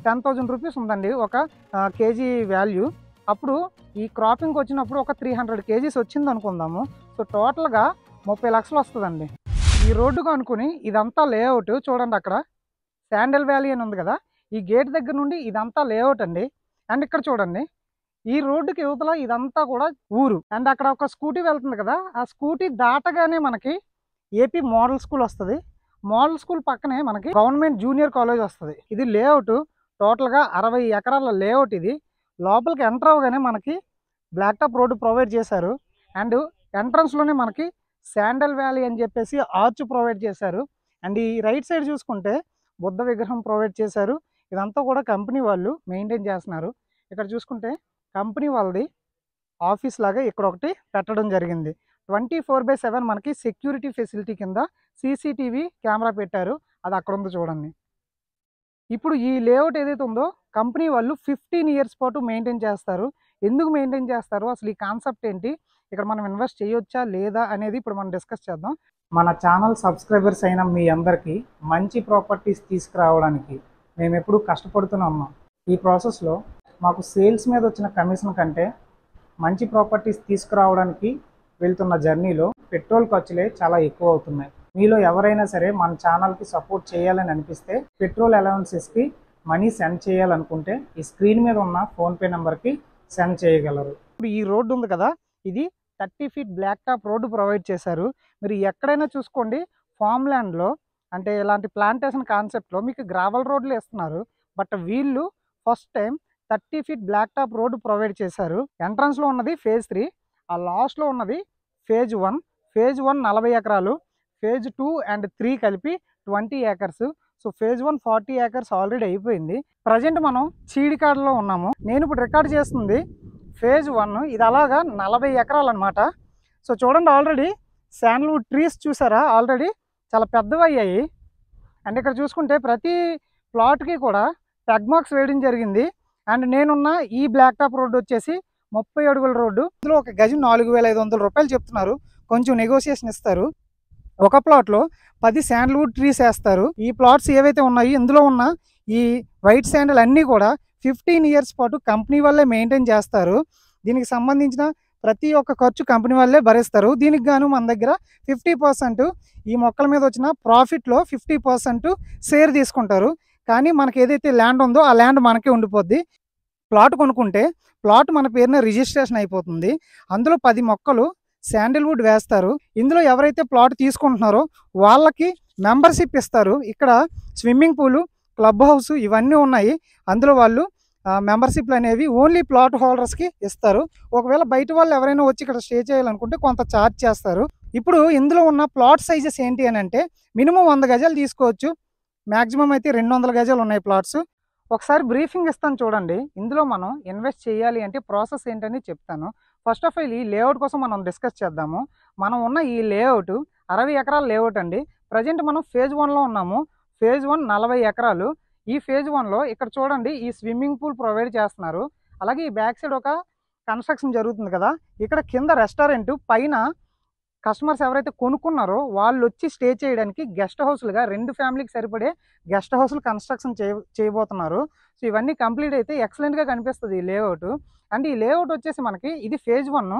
10,000 rupees ఉందండి ఒక KG value. అప్పుడు ఈ క్రాపింగ్కి వచ్చినప్పుడు ఒక 300 కేజీస్ వచ్చింది అనుకుందాము. సో టోటల్గా 30 లక్షలు వస్తుందండి. ఈ రోడ్డుకు అనుకుని ఇదంతా లేఅవుట్ చూడండి, అక్కడ శాండల్ వ్యాలీ అని ఉంది కదా, ఈ గేట్ దగ్గర నుండి ఇదంతా లేఅవుట్ అండి. అండ్ ఇక్కడ చూడండి, ఈ రోడ్డుకి యువతల ఇదంతా కూడా ఊరు. అండ్ అక్కడ ఒక స్కూటీ వెళ్తుంది కదా, ఆ స్కూటీ దాటగానే మనకి ఏపీ మోడల్ స్కూల్ వస్తుంది. మోడల్ స్కూల్ పక్కనే మనకి గవర్నమెంట్ జూనియర్ కాలేజ్ వస్తుంది. ఇది లేఅవుట్ టోటల్గా 60 ఎకరాల లేఅవుట్. ఇది లోపలికి ఎంటర్ అవ్వగానే మనకి బ్లాక్ టాప్ రోడ్డు ప్రొవైడ్ చేశారు. అండ్ ఎంట్రన్స్లోనే మనకి శాండల్ వ్యాలీ అని చెప్పేసి ఆర్చ్ ప్రొవైడ్ చేశారు. అండ్ ఈ రైట్ సైడ్ చూసుకుంటే బుద్ధ విగ్రహం ప్రొవైడ్ చేశారు. ఇదంతా కూడా కంపెనీ వాళ్ళు మెయింటైన్ చేస్తున్నారు. ఇక్కడ చూసుకుంటే కంపెనీ వాళ్ళది ఆఫీస్ లాగా ఇక్కడ ఒకటి పెట్టడం జరిగింది. 24/7 మనకి సెక్యూరిటీ ఫెసిలిటీ కింద సీసీటీవీ కెమెరా పెట్టారు. అది అక్కడ ఉంది చూడండి. ఇప్పుడు ఈ లేఅవుట్ ఏదైతే ఉందో కంపెనీ వాళ్ళు 15 ఇయర్స్ పాటు మెయింటైన్ చేస్తారు. ఎందుకు మెయింటైన్ చేస్తారు, అసలు ఈ కాన్సెప్ట్ ఏంటి, ఇక్కడ మనం ఇన్వెస్ట్ చేయొచ్చా లేదా అనేది ఇప్పుడు మనం డిస్కస్ చేద్దాం. మన ఛానల్ సబ్స్క్రైబర్స్ అయిన మీ అందరికీ మంచి ప్రాపర్టీస్ తీసుకురావడానికి మేము ఎప్పుడూ కష్టపడుతూనే ఉన్నాం. ఈ ప్రాసెస్లో మాకు సేల్స్ మీద వచ్చిన కమిషన్ కంటే మంచి ప్రాపర్టీస్ తీసుకురావడానికి వెళ్తున్న జర్నీలో పెట్రోల్ ఖర్చులే చాలా ఎక్కువ అవుతున్నాయి. మీలో ఎవరైనా సరే మన ఛానల్కి సపోర్ట్ చేయాలని అనిపిస్తే పెట్రోల్ అలవెన్సెస్కి మనీ సెండ్ చేయాలనుకుంటే ఈ స్క్రీన్ మీద ఉన్న ఫోన్పే నెంబర్కి సెండ్ చేయగలరు. ఇప్పుడు ఈ రోడ్డు ఉంది కదా, ఇది 30 feet black top road provide చేశారు. మీరు ఎక్కడైనా చూసుకోండి, ఫామ్ ల్యాండ్లో అంటే ఇలాంటి ప్లాంటేషన్ కాన్సెప్ట్లో మీకు గ్రావెల్ రోడ్లు ఇస్తున్నారు. బట్ వీళ్ళు first time 30 feet black top road provide చేశారు. ఎంట్రన్స్లో ఉన్నది ఫేజ్ 3, ఆ లాస్ట్లో ఉన్నది ఫేజ్ 1. ఫేజ్ 1 40 ఎకరాలు, ఫేజ్ 2 అండ్ 3 కలిపి 20 acres. So phase 1 40 acres already అయిపోయింది. ప్రజెంట్ మనం చీడికాడలో ఉన్నాము. నేను ఇప్పుడు రికార్డ్ చేస్తుంది ఫేజ్ 1. ఇది అలాగా 40 ఎకరాలు అనమాట. సో చూడండి, ఆల్రెడీ శాండల్వుడ్ ట్రీస్ చూసారా, ఆల్రెడీ చాలా పెద్దవి అయ్యాయి. అండ్ ఇక్కడ చూసుకుంటే ప్రతి ప్లాట్కి కూడా టగ్ మార్క్స్ వేయడం జరిగింది. అండ్ నేనున్న ఈ బ్లాక్ టాప్ రోడ్డు వచ్చేసి 30 అడుగుల రోడ్డు. ఇందులో ఒక గజం 4,500 రూపాయలు చెప్తున్నారు. కొంచెం నెగోషియేషన్ ఇస్తారు. ఒక ప్లాట్లో 10 శాండల్వుడ్ ట్రీస్ వేస్తారు. ఈ ప్లాట్స్ ఏవైతే ఉన్నాయో ఇందులో ఉన్న ఈ వైట్ శాండల్ అన్నీ కూడా 15 ఇయర్స్ పాటు కంపెనీ వాళ్ళే మెయింటైన్ చేస్తారు. దీనికి సంబంధించిన ప్రతి ఒక్క ఖర్చు కంపెనీ వాళ్ళే భరిస్తారు. దీనికి గాను మన దగ్గర 50% ఈ మొక్కల మీద వచ్చిన ప్రాఫిట్లో 50% షేర్ తీసుకుంటారు. కానీ మనకి ఏదైతే ల్యాండ్ ఉందో ఆ ల్యాండ్ మనకే ఉండిపోద్ది. ప్లాట్ కొనుక్కుంటే ప్లాట్ మన పేరున రిజిస్ట్రేషన్ అయిపోతుంది. అందులో 10 మొక్కలు శాండల్వుడ్ వేస్తారు. ఇందులో ఎవరైతే ప్లాట్ తీసుకుంటున్నారో వాళ్ళకి మెంబర్షిప్ ఇస్తారు. ఇక్కడ స్విమ్మింగ్ పూలు, క్లబ్ హౌస్ ఇవన్నీ ఉన్నాయి. అందులో వాళ్ళు మెంబర్షిప్లు అనేవి ఓన్లీ ప్లాట్ హోల్డర్స్కి ఇస్తారు. ఒకవేళ బయట వాళ్ళు ఎవరైనా వచ్చి ఇక్కడ స్టే చేయాలనుకుంటే కొంత ఛార్జ్ చేస్తారు. ఇప్పుడు ఇందులో ఉన్న ప్లాట్ సైజెస్ ఏంటి అని అంటే మినిమం 100 గజాలు తీసుకోవచ్చు. మ్యాక్సిమం అయితే 200 గజాలు ఉన్నాయి ప్లాట్స్. ఒకసారి బ్రీఫింగ్ ఇస్తాను చూడండి. ఇందులో మనం ఇన్వెస్ట్ చేయాలి అంటే ప్రాసెస్ ఏంటని చెప్తాను. ఫస్ట్ ఆఫ్ ఆల్ ఈ లేఅవుట్ కోసం మనం డిస్కస్ చేద్దాము. మనం ఉన్న ఈ లేఅవుట్ 60 ఎకరాల లేఅవుట్ అండి. ప్రజెంట్ మనం ఫేజ్ 1లో ఉన్నాము. ఫేజ్ 1 40 ఎకరాలు. ఈ ఫేజ్ 1లో ఇక్కడ చూడండి, ఈ స్విమ్మింగ్ పూల్ ప్రొవైడ్ చేస్తున్నారు. అలాగే ఈ బ్యాక్ సైడ్ ఒక కన్స్ట్రక్షన్ జరుగుతుంది కదా, ఇక్కడ కింద రెస్టారెంట్, పైన కస్టమర్స్ ఎవరైతే కొనుక్కున్నారో వాళ్ళు వచ్చి స్టే చేయడానికి గెస్ట్ హౌస్లుగా 2 ఫ్యామిలీకి సరిపడే గెస్ట్ హౌస్లు కన్స్ట్రక్షన్ చేయబోతున్నారు. సో ఇవన్నీ కంప్లీట్ అయితే ఎక్సలెంట్గా కనిపిస్తుంది ఈ లేఅవుట్. అండ్ ఈ లేఅవుట్ వచ్చేసి మనకి ఇది ఫేజ్ 1,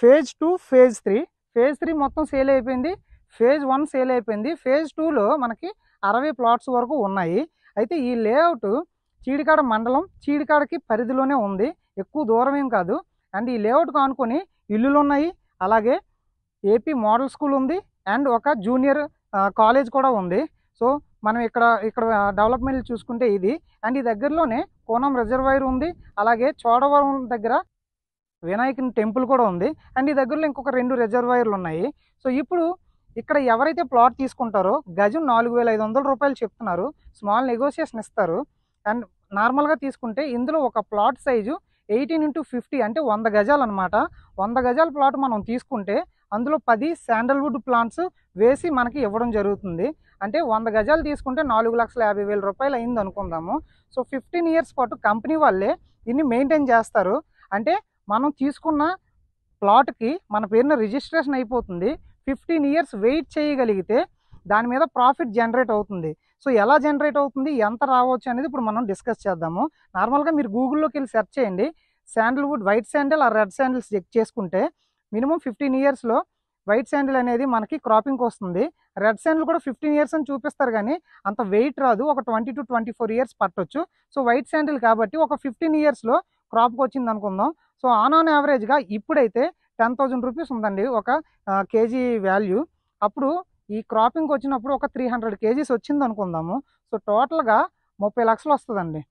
ఫేజ్ 2, ఫేజ్ 3. ఫేజ్ 3 మొత్తం సేల్ అయిపోయింది. ఫేజ్ 1 సేల్ అయిపోయింది. ఫేజ్ 2లో మనకి 60 ప్లాట్స్ వరకు ఉన్నాయి. అయితే ఈ లేఅవుట్ చీడికాడ మండలం, చీడికాడకి పరిధిలోనే ఉంది, ఎక్కువ దూరం ఏం కాదు. అండ్ ఈ లేఅవుట్ కానుకొని ఇల్లులు ఉన్నాయి. అలాగే ఏపీ మోడల్ స్కూల్ ఉంది అండ్ ఒక జూనియర్ కాలేజ్ కూడా ఉంది. సో మనం ఇక్కడ డెవలప్మెంట్ చూసుకుంటే ఇది. అండ్ ఈ దగ్గరలోనే కోనం రిజర్వాయర్ ఉంది. అలాగే చోడవరం దగ్గర వినాయకుని టెంపుల్ కూడా ఉంది. అండ్ ఈ దగ్గరలో ఇంకొక 2 రిజర్వాయర్లు ఉన్నాయి. సో ఇప్పుడు ఇక్కడ ఎవరైతే ప్లాట్ తీసుకుంటారో గజం 4,500 రూపాయలు చెప్తున్నారు. స్మాల్ నెగోషియేషన్ ఇస్తారు. అండ్ నార్మల్గా తీసుకుంటే ఇందులో ఒక ప్లాట్ సైజు 18x50 అంటే 100 గజాలు అనమాట. 100 గజాల ప్లాట్ మనం తీసుకుంటే అందులో 10 శాండల్వుడ్ ప్లాంట్స్ వేసి మనకి ఇవ్వడం జరుగుతుంది. అంటే 100 గజాలు తీసుకుంటే 4,50,000 రూపాయలు అయింది అనుకుందాము. సో 15 ఇయర్స్ పాటు కంపెనీ వాళ్ళే దీన్ని మెయింటైన్ చేస్తారు. అంటే మనం తీసుకున్న ప్లాట్కి మన పేరున రిజిస్ట్రేషన్ అయిపోతుంది. 15 ఇయర్స్ వెయిట్ చేయగలిగితే దాని మీద ప్రాఫిట్ జనరేట్ అవుతుంది. సో ఎలా జనరేట్ అవుతుంది, ఎంత రావచ్చు అనేది ఇప్పుడు మనం డిస్కస్ చేద్దాము. నార్మల్గా మీరు గూగుల్లోకి వెళ్ళి సెర్చ్ చేయండి, శాండిల్వుడ్ వైట్ శాండిల్ ఆ రెడ్ శాండిల్స్ చెక్ చేసుకుంటే మినిమం 15 ఇయర్స్లో వైట్ శాండిల్ అనేది మనకి క్రాపింగ్కి వస్తుంది. రెడ్ శాండిల్ కూడా 15 ఇయర్స్ అని చూపిస్తారు, కానీ అంత వెయిట్ రాదు, ఒక 20 to 24 ఇయర్స్ పట్టొచ్చు. సో వైట్ శాండిల్ కాబట్టి ఒక 15 ఇయర్స్లో క్రాప్కి వచ్చింది అనుకుందాం. సో ఆన్ యావరేజ్గా ఇప్పుడైతే 10,000 రూపీస్ ఉందండి ఒక కేజీ వాల్యూ. అప్పుడు ఈ క్రాపింగ్కి వచ్చినప్పుడు ఒక 300 కేజీస్ వచ్చింది అనుకుందాము. సో టోటల్గా 30 లక్షలు వస్తుందండి.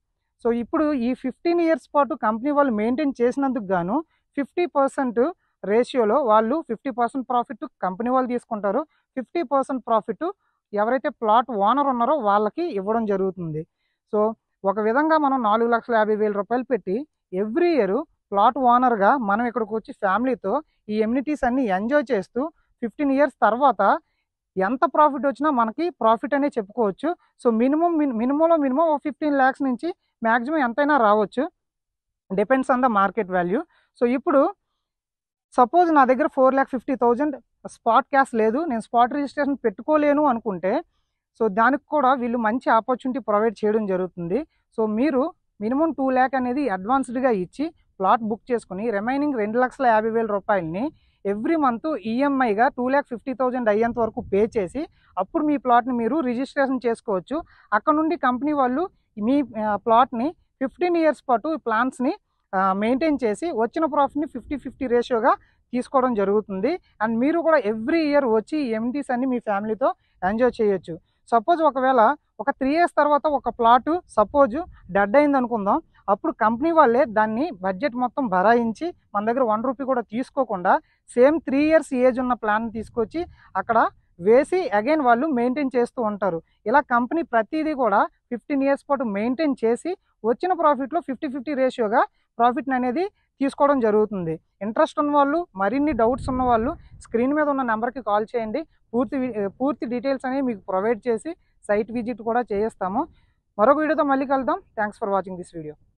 సో ఇప్పుడు ఈ 15 ఇయర్స్ పాటు కంపెనీ వాళ్ళు మెయింటైన్ చేసినందుకు గాను 50% రేషియోలో వాళ్ళు 50% ప్రాఫిట్ కంపెనీ వాళ్ళు తీసుకుంటారు, 50% ప్రాఫిట్ ఎవరైతే ప్లాట్ ఓనర్ ఉన్నారో వాళ్ళకి ఇవ్వడం జరుగుతుంది. సో ఒక విధంగా మనం 4,50,000 రూపాయలు పెట్టి ఎవ్రీ ఇయర్ ప్లాట్ ఓనర్గా మనం ఇక్కడికి వచ్చి ఫ్యామిలీతో ఈ ఎమ్యూనిటీస్ అన్ని ఎంజాయ్ చేస్తూ 15 ఇయర్స్ తర్వాత ఎంత ప్రాఫిట్ వచ్చినా మనకి ప్రాఫిట్ అనే చెప్పుకోవచ్చు. సో మినిమంలో మినిమం 15 lakhs నుంచి మ్యాక్సిమం ఎంతైనా రావచ్చు, depends on the market value. So ఇప్పుడు సపోజ్ నా దగ్గర 4,50,000 స్పాట్ క్యాష్ లేదు, నేను స్పాట్ రిజిస్ట్రేషన్ పెట్టుకోలేను అనుకుంటే, సో దానికి కూడా వీళ్ళు మంచి ఆపర్చునిటీ ప్రొవైడ్ చేయడం జరుగుతుంది. సో మీరు మినిమం 2 lakh అనేది అడ్వాన్స్డ్గా ఇచ్చి ప్లాట్ బుక్ చేసుకుని రిమైనింగ్ 2,50,000 రూపాయలని ఎవ్రీ మంత్ ఈఎంఐగా 2,50,000 అయ్యేంత వరకు పే చేసి అప్పుడు మీ ప్లాట్ని మీరు రిజిస్ట్రేషన్ చేసుకోవచ్చు. అక్కడ నుండి కంపెనీ వాళ్ళు మీ ప్లాట్ని 15 ఇయర్స్ పాటు ప్లాన్స్ని మెయింటైన్ చేసి వచ్చిన ప్రాఫిట్ని 50-50 రేషియోగా తీసుకోవడం జరుగుతుంది. అండ్ మీరు కూడా ఎవ్రీ ఇయర్ వచ్చి ఈ ఎమ్యూనిటీస్ అన్ని మీ ఫ్యామిలీతో ఎంజాయ్ చేయొచ్చు. సపోజ్ ఒకవేళ ఒక 3 years తర్వాత ఒక ప్లాటు సపోజ్ డెడ్ అయింది అనుకుందాం, అప్పుడు కంపెనీ వాళ్ళే దాన్ని బడ్జెట్ మొత్తం భరాయించి మన దగ్గర 1 రూపీ కూడా తీసుకోకుండా సేమ్ 3 years ఏజ్ ఉన్న ప్లాన్ తీసుకొచ్చి అక్కడ వేసి అగైన్ వాళ్ళు మెయింటైన్ చేస్తూ ఉంటారు. ఇలా కంపెనీ ప్రతిదీ కూడా 15 ఇయర్స్ పాటు మెయింటైన్ చేసి వచ్చిన ప్రాఫిట్లో 50-50 రేషియోగా ప్రాఫిట్ని అనేది తీసుకోవడం జరుగుతుంది. ఇంట్రెస్ట్ ఉన్న వాళ్ళు, మరిన్ని డౌట్స్ ఉన్న వాళ్ళు స్క్రీన్ మీద ఉన్న నెంబర్కి కాల్ చేయండి. పూర్తి డీటెయిల్స్ అనేవి మీకు ప్రొవైడ్ చేసి సైట్ విజిట్ కూడా చేయిస్తాము. మరొక వీడియోతో మళ్ళీ కలుద్దాం. Thanks for watching this video.